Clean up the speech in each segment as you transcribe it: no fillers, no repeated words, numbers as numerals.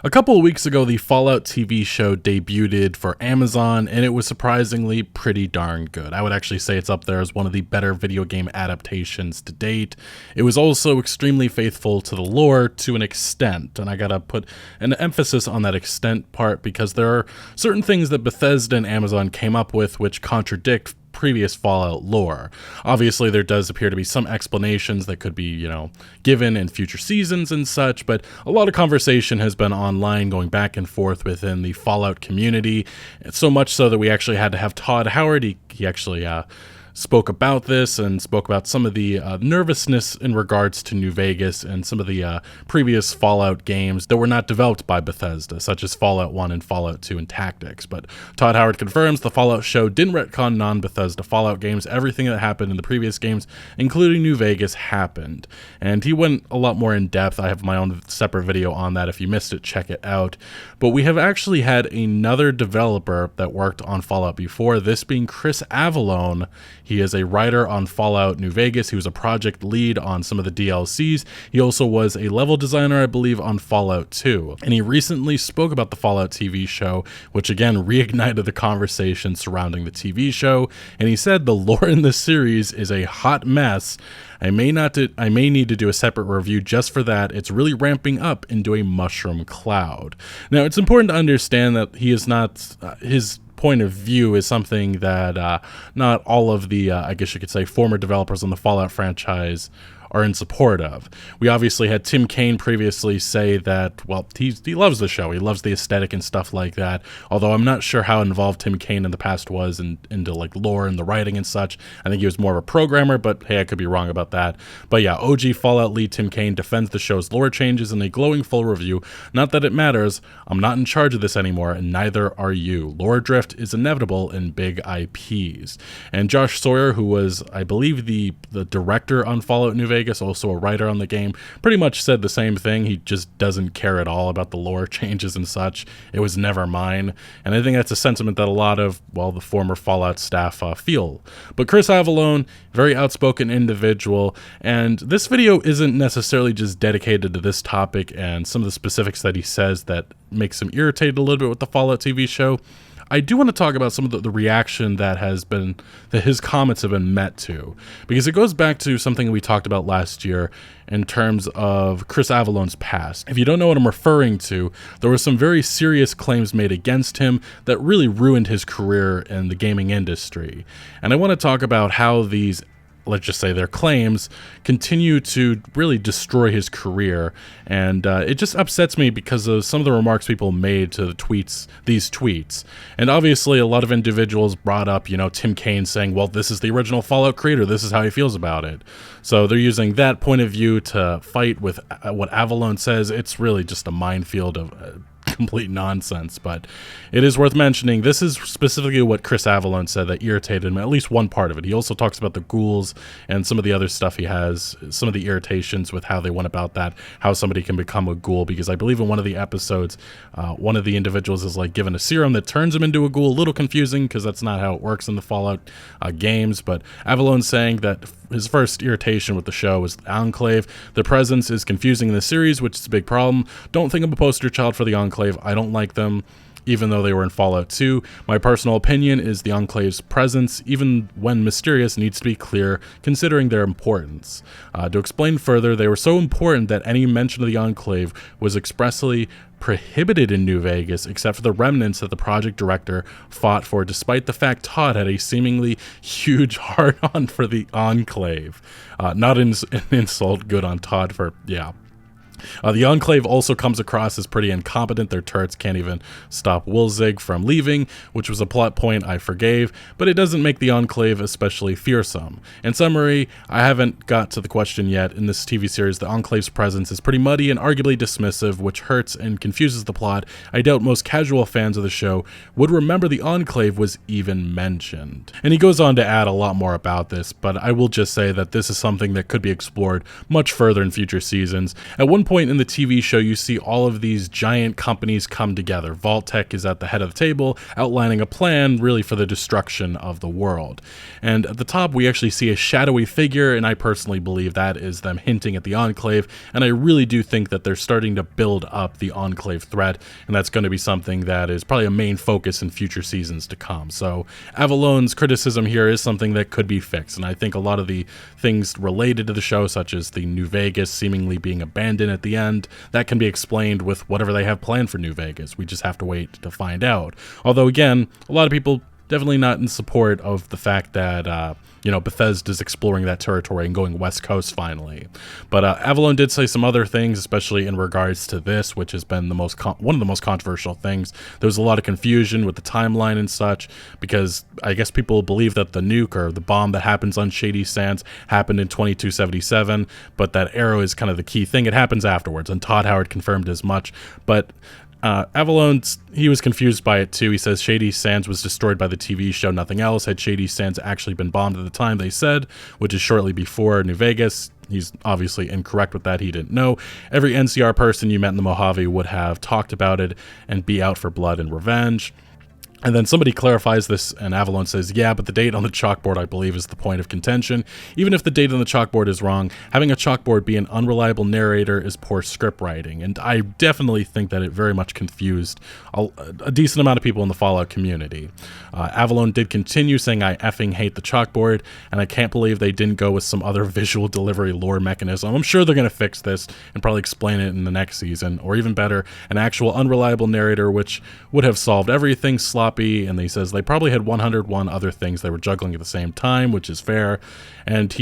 A couple of weeks ago, the Fallout TV show debuted for Amazon, and it was surprisingly pretty darn good. I would actually say it's up there as one of the better video game adaptations to date. It was also extremely faithful to the lore to an extent, and I gotta put an emphasis on that extent part because there are certain things that Bethesda and Amazon came up with which contradict previous Fallout lore. Obviously, there does appear to be some explanations that could be, given in future seasons and such, but a lot of conversation has been online going back and forth within the Fallout community, so much so that we actually had to have Todd Howard. He actually spoke about this and spoke about some of the nervousness in regards to New Vegas and some of the previous Fallout games that were not developed by Bethesda, such as Fallout 1 and Fallout 2 and Tactics. But Todd Howard confirms the Fallout show didn't retcon non-Bethesda Fallout games. Everything that happened in the previous games, including New Vegas, happened. And he went a lot more in depth. I have my own separate video on that. If you missed it, check it out. But we have actually had another developer that worked on Fallout before, this being Chris Avellone. He is a writer on Fallout New Vegas. He was a project lead on some of the DLCs. He also was a level designer, I believe, on Fallout 2. And he recently spoke about the Fallout TV show, which again reignited the conversation surrounding the TV show. And he said the lore in this series is a hot mess. I may need to do a separate review just for that. It's really ramping up into a mushroom cloud. Now, it's important to understand that he is not his point of view is something that not all of the, I guess you could say, former developers on the Fallout franchise are in support of. We obviously had Tim Cain previously say that, well, he loves the show. He loves the aesthetic and stuff like that, although I'm not sure how involved Tim Cain in the past was into like lore and the writing and such. I think he was more of a programmer, but hey, I could be wrong about that. But yeah, OG Fallout lead Tim Cain defends the show's lore changes in a glowing full review. Not that it matters. I'm not in charge of this anymore, and neither are you. Lore drift is inevitable in big IPs. And Josh Sawyer, who was, I believe, the director on Fallout New Vegas, also a writer on the game, pretty much said the same thing. He just doesn't care at all about the lore changes and such. It was never mine. And I think that's a sentiment that a lot of, well, the former Fallout staff feel. But Chris Avellone, very outspoken individual, and this video isn't necessarily just dedicated to this topic and some of the specifics that he says that makes him irritated a little bit with the Fallout TV show. I do want to talk about some of the reaction that his comments have been met to, because it goes back to something we talked about last year in terms of Chris Avallone's past. If you don't know what I'm referring to, there were some very serious claims made against him that really ruined his career in the gaming industry. And I want to talk about how these, let's just say, their claims continue to really destroy his career. And it just upsets me because of some of the remarks people made to these tweets. And obviously a lot of individuals brought up, Tim Cain saying, well, this is the original Fallout creator. This is how he feels about it. So they're using that point of view to fight with what Avellone says. It's really just a minefield of complete nonsense, but it is worth mentioning. This is specifically what Chris Avellone said that irritated him, at least one part of it. He also talks about the ghouls and some of the other stuff he has, some of the irritations with how they went about that, how somebody can become a ghoul, because I believe in one of the episodes, one of the individuals is like given a serum that turns him into a ghoul. A little confusing because that's not how it works in the Fallout games, but Avellone saying that his first irritation with the show was the Enclave. The presence is confusing in the series, which is a big problem. Don't think I'm a poster child for the Enclave. I don't like them, even though they were in Fallout 2. My personal opinion is the Enclave's presence, even when mysterious, needs to be clear, considering their importance. To explain further, they were so important that any mention of the Enclave was expressly prohibited in New Vegas, except for the remnants that the project director fought for, despite the fact Todd had a seemingly huge hard-on for the Enclave. Not an insult, good on Todd for, yeah. The Enclave also comes across as pretty incompetent. Their turrets can't even stop Wilzig from leaving, which was a plot point I forgave, but it doesn't make the Enclave especially fearsome. In summary, I haven't got to the question yet. In this TV series, the Enclave's presence is pretty muddy and arguably dismissive, which hurts and confuses the plot. I doubt most casual fans of the show would remember the Enclave was even mentioned. And he goes on to add a lot more about this, but I will just say that this is something that could be explored much further in future seasons. At one point, point in the TV show, you see all of these giant companies come together. Vault-Tec is at the head of the table, outlining a plan really for the destruction of the world. And at the top, we actually see a shadowy figure, and I personally believe that is them hinting at the Enclave, and I really do think that they're starting to build up the Enclave threat, and that's going to be something that is probably a main focus in future seasons to come. So Avellone's criticism here is something that could be fixed, and I think a lot of the things related to the show, such as the New Vegas seemingly being abandoned at the end, that can be explained with whatever they have planned for New Vegas. We just have to wait to find out. Although, again, a lot of people definitely not in support of the fact that, Bethesda's exploring that territory and going West Coast finally. But Avellone did say some other things, especially in regards to this, which has been one of the most controversial things. There was a lot of confusion with the timeline and such, because I guess people believe that the nuke or the bomb that happens on Shady Sands happened in 2277, but that arrow is kind of the key thing. It happens afterwards, and Todd Howard confirmed as much. But Avellone, he was confused by it too. He says Shady Sands was destroyed by the TV show, nothing else. Had Shady Sands actually been bombed at the time, they said, which is shortly before New Vegas. He's obviously incorrect with that. He didn't know. Every NCR person you met in the Mojave would have talked about it and be out for blood and revenge. And then somebody clarifies this, and Avellone says, yeah, but the date on the chalkboard, I believe, is the point of contention. Even if the date on the chalkboard is wrong, having a chalkboard be an unreliable narrator is poor script writing. And I definitely think that it very much confused a decent amount of people in the Fallout community. Avellone did continue saying, I effing hate the chalkboard, and I can't believe they didn't go with some other visual delivery lore mechanism. I'm sure they're going to fix this and probably explain it in the next season, or even better, an actual unreliable narrator, which would have solved everything sloppy. And he says they probably had 101 other things they were juggling at the same time, which is fair. And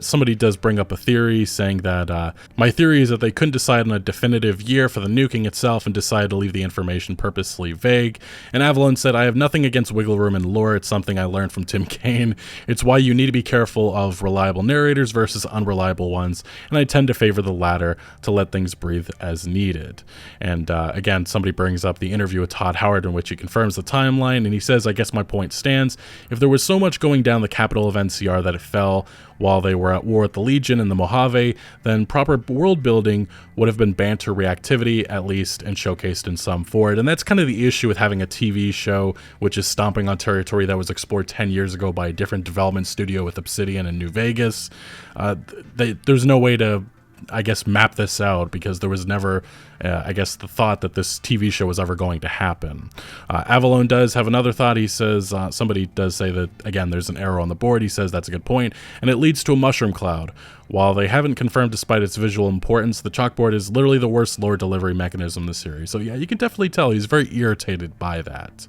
somebody does bring up a theory saying that my theory is that they couldn't decide on a definitive year for the nuking itself and decided to leave the information purposely vague. And Avellone said, I have nothing against wiggle room and lore. It's something I learned from Tim Kaine. It's why you need to be careful of reliable narrators versus unreliable ones. And I tend to favor the latter to let things breathe as needed. And again, somebody brings up the interview with Todd Howard in which he confirms the timeline. And he says, I guess my point stands. If there was so much going down the capital of NCR that it fell while they were at war with the Legion and the Mojave, then proper world building would have been banter reactivity, at least, and showcased in some form. And that's kind of the issue with having a TV show which is stomping on territory that was explored 10 years ago by a different development studio with Obsidian in New Vegas. There's no way to, I guess, map this out, because there was never, the thought that this TV show was ever going to happen. Avellone does have another thought. He says, somebody does say that, again, there's an arrow on the board. He says that's a good point, and it leads to a mushroom cloud. While they haven't confirmed despite its visual importance, the chalkboard is literally the worst lore delivery mechanism in the series. So yeah, you can definitely tell he's very irritated by that.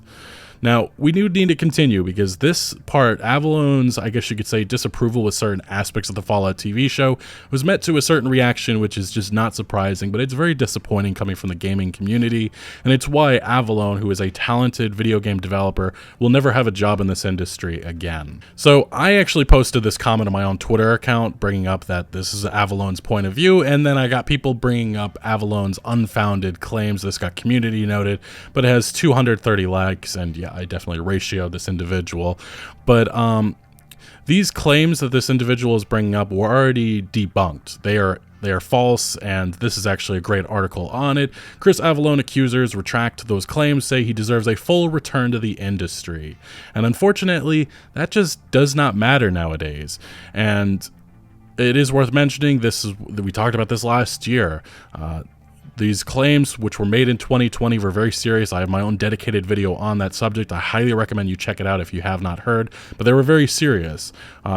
Now, we do need to continue, because this part, Avellone's, I guess you could say, disapproval with certain aspects of the Fallout TV show was met to a certain reaction, which is just not surprising, but it's very disappointing coming from the gaming community, and it's why Avellone, who is a talented video game developer, will never have a job in this industry again. So I actually posted this comment on my own Twitter account, bringing up that this is Avellone's point of view, and then I got people bringing up Avellone's unfounded claims. This got community noted, but it has 230 likes, and yeah, I definitely ratioed this individual. But these claims that this individual is bringing up were already debunked. They are false, and this is actually a great article on it. Chris Avellone accusers retract those claims, say he deserves a full return to the industry. And unfortunately, that just does not matter nowadays. And it is worth mentioning, we talked about this last year. These claims, which were made in 2020, were very serious. I have my own dedicated video on that subject. I highly recommend you check it out if you have not heard. But they were very serious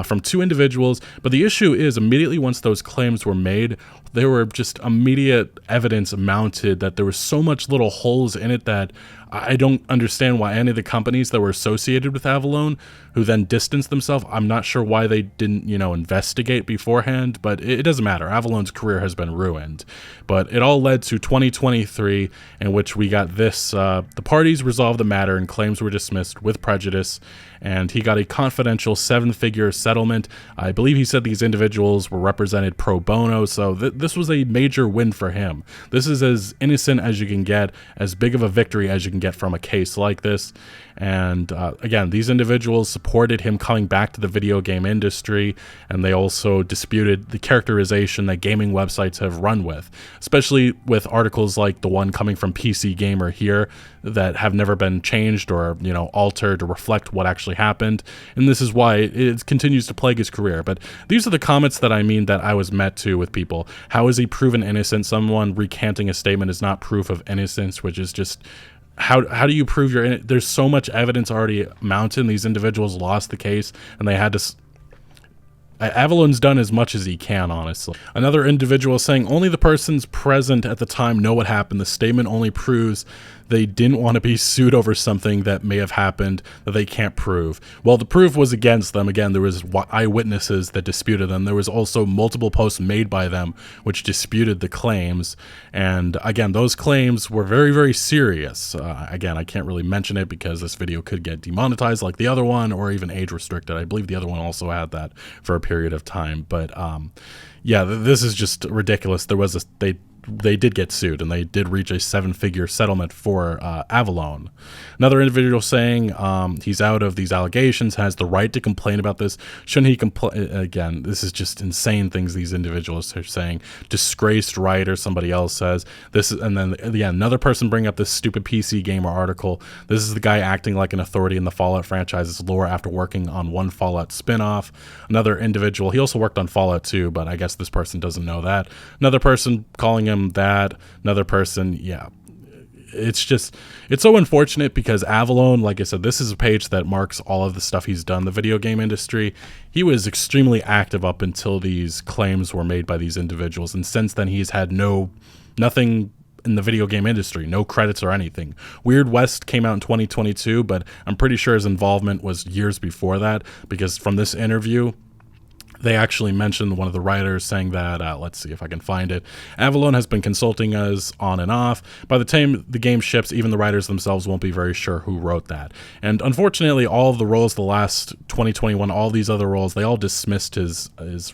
from two individuals. But the issue is, immediately once those claims were made, there were just immediate evidence mounted that there was so much little holes in it that I don't understand why any of the companies that were associated with Avellone, who then distanced themselves, I'm not sure why they didn't, investigate beforehand, but it doesn't matter. Avellone's career has been ruined. But it all led to 2023, in which we got this, the parties resolved the matter and claims were dismissed with prejudice, and he got a confidential 7-figure settlement. I believe he said these individuals were represented pro bono, so this was a major win for him. This is as innocent as you can get, as big of a victory as you can get from a case like this. And again, these individuals supported him coming back to the video game industry, and they also disputed the characterization that gaming websites have run with, especially with articles like the one coming from PC Gamer here that have never been changed or, you know, altered to reflect what actually happened. And this is why it continues to plague his career. But these are the comments that I mean that I was met to with people. How is he proven innocent? Someone recanting a statement is not proof of innocence, which is just... How do you prove you're in it? There's so much evidence already mounted. These individuals lost the case, and they had to... Avallone's done as much as he can, honestly. Another individual saying, only the persons present at the time know what happened. The statement only proves they didn't want to be sued over something that may have happened that they can't prove. Well, the proof was against them. Again, there was eyewitnesses that disputed them. There was also multiple posts made by them which disputed the claims. And again, those claims were very, very serious. Again, I can't really mention it because this video could get demonetized like the other one, or even age restricted. I believe the other one also had that for a period of time. But yeah, this is just ridiculous. There was they did get sued, and they did reach a 7-figure settlement for Avellone. Another individual saying he's out of these allegations, has the right to complain about this. Shouldn't he complain? Again, this is just insane things these individuals are saying. Disgraced writer, somebody else says. This is, and then yeah, another person bring up this stupid PC Gamer article. This is the guy acting like an authority in the Fallout franchise's lore after working on one Fallout spinoff. Another individual, he also worked on Fallout 2, but I guess this person doesn't know that. Another person calling him that. Another person, yeah. It's so unfortunate because Avellone, like I said, this is a page that marks all of the stuff he's done in the video game industry. He was extremely active up until these claims were made by these individuals, and since then he's had nothing in the video game industry, no credits or anything. Weird West came out in 2022, but I'm pretty sure his involvement was years before that, because from this interview, they actually mentioned one of the writers saying that, let's see if I can find it, Avellone has been consulting us on and off. By the time the game ships, even the writers themselves won't be very sure who wrote that. And unfortunately, all of the roles, the last 2021, all these other roles, they all dismissed his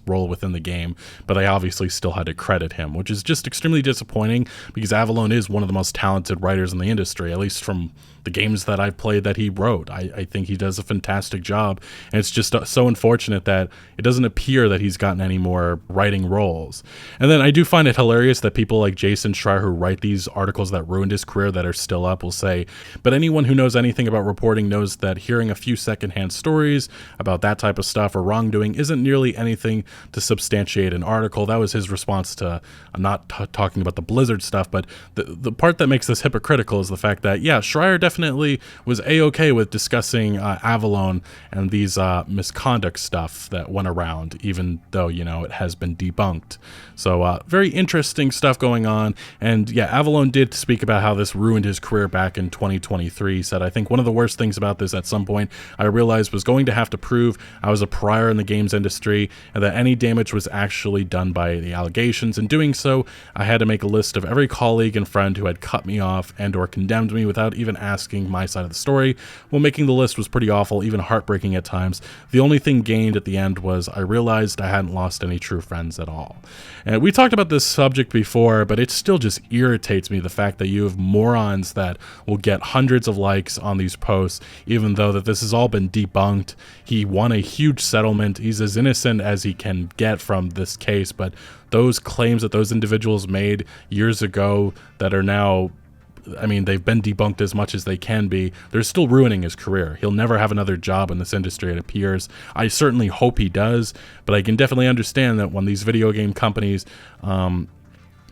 role within the game, but they obviously still had to credit him, which is just extremely disappointing because Avellone is one of the most talented writers in the industry, at least from the games that I've played that he wrote. I think he does a fantastic job, and it's just so unfortunate that it doesn't appear that he's gotten any more writing roles. And then I do find it hilarious that people like Jason Schreier, who write these articles that ruined his career that are still up, will say, but anyone who knows anything about reporting knows that hearing a few secondhand stories about that type of stuff or wrongdoing isn't nearly anything to substantiate an article. That was his response to, I'm not talking about the Blizzard stuff, but the part that makes this hypocritical is the fact that, yeah, Schreier definitely was a-okay with discussing Avellone and these misconduct stuff that went around, even though, you know, it has been debunked. So very interesting stuff going on. And yeah, Avellone did speak about how this ruined his career back in 2023. He said, I think one of the worst things about this at some point I realized was going to have to prove I was a pariah in the games industry and that any damage was actually done by the allegations. In doing so, I had to make a list of every colleague and friend who had cut me off and or condemned me without even asking my side of the story. Well, making the list was pretty awful, even heartbreaking at times. The only thing gained at the end was I realized I hadn't lost any true friends at all. And we talked about this subject before, but it still just irritates me, the fact that you have morons that will get hundreds of likes on these posts, even though that this has all been debunked. He won a huge settlement. He's as innocent as he can get from this case, but those claims that those individuals made years ago that are now, I mean, they've been debunked as much as they can be. They're still ruining his career. He'll never have another job in this industry, it appears. I certainly hope he does, but I can definitely understand that when these video game companies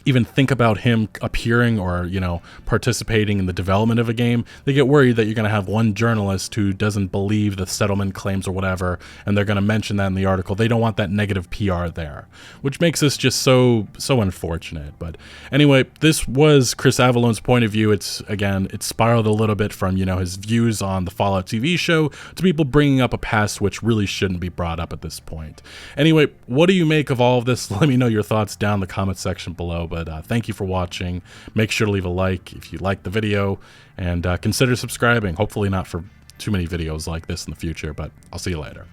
even think about him appearing or, you know, participating in the development of a game, they get worried that you're going to have one journalist who doesn't believe the settlement claims or whatever, and they're going to mention that in the article. They don't want that negative PR there, which makes this just so unfortunate. But anyway, this was Chris Avallone's point of view. It's, again, it spiraled a little bit from, you know, his views on the Fallout TV show to people bringing up a past which really shouldn't be brought up at this point. Anyway, what do you make of all of this? Let me know your thoughts down in the comment section below. But thank you for watching. Make sure to leave a like if you liked the video, and consider subscribing. Hopefully not for too many videos like this in the future, but I'll see you later.